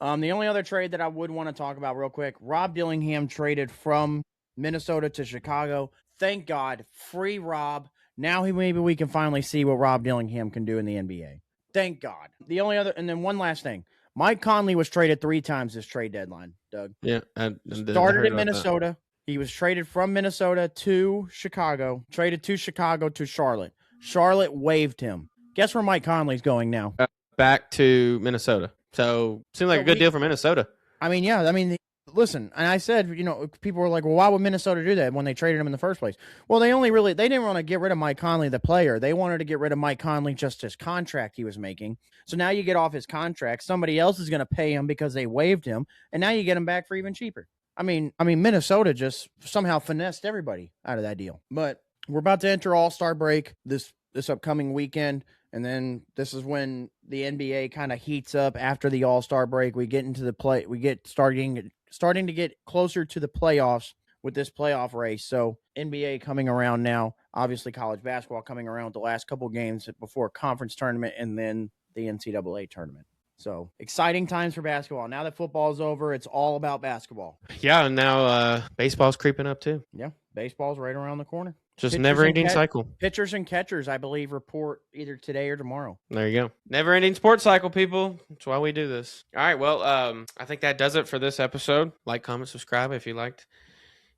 The only other trade that I would want to talk about real quick, Rob Dillingham traded from Minnesota to Chicago. Thank God, free Rob. Now maybe we can finally see what Rob Dillingham can do in the NBA. Thank God. The only other, and then one last thing. Mike Conley was traded 3 times this trade deadline, Doug. Yeah. Started in Minnesota. He was traded from Minnesota to Chicago, traded to Chicago to Charlotte. Charlotte waived him. Guess where Mike Conley's going now? Back to Minnesota. So, seemed like a good deal for Minnesota. I mean, yeah. I mean, listen, and I said, people were like, well, why would Minnesota do that when they traded him in the first place? Well, they didn't want to get rid of Mike Conley, the player. They wanted to get rid of Mike Conley, just his contract he was making. So now you get off his contract. Somebody else is going to pay him because they waived him. And now you get him back for even cheaper. I mean, Minnesota just somehow finessed everybody out of that deal. But we're about to enter All-Star break this upcoming weekend. And then this is when the NBA kind of heats up after the All-Star break. We get into the play. We get starting to get closer to the playoffs with this playoff race. So NBA coming around now. Obviously, college basketball coming around with the last couple games before conference tournament and then the NCAA tournament. So exciting times for basketball. Now that football is over, it's all about basketball. Yeah, and now baseball's creeping up too. Yeah, baseball's right around the corner. Just never-ending cycle. Pitchers and catchers, I believe, report either today or tomorrow. There you go. Never-ending sports cycle, people. That's why we do this. All right, well, I think that does it for this episode. Like, comment, subscribe if you liked.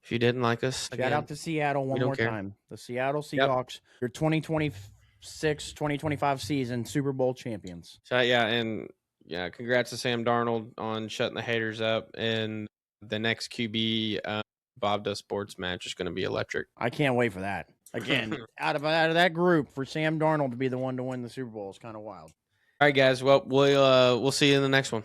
If you didn't like us, shout out to Seattle one more time. The Seattle Seahawks, your 2026-2025 season Super Bowl champions. So, yeah, congrats to Sam Darnold on shutting the haters up. And the next QB Bob Does Sports match is going to be electric. I can't wait for that. Again, out of that group, for Sam Darnold to be the one to win the Super Bowl is kind of wild. All right, guys. Well, we'll see you in the next one.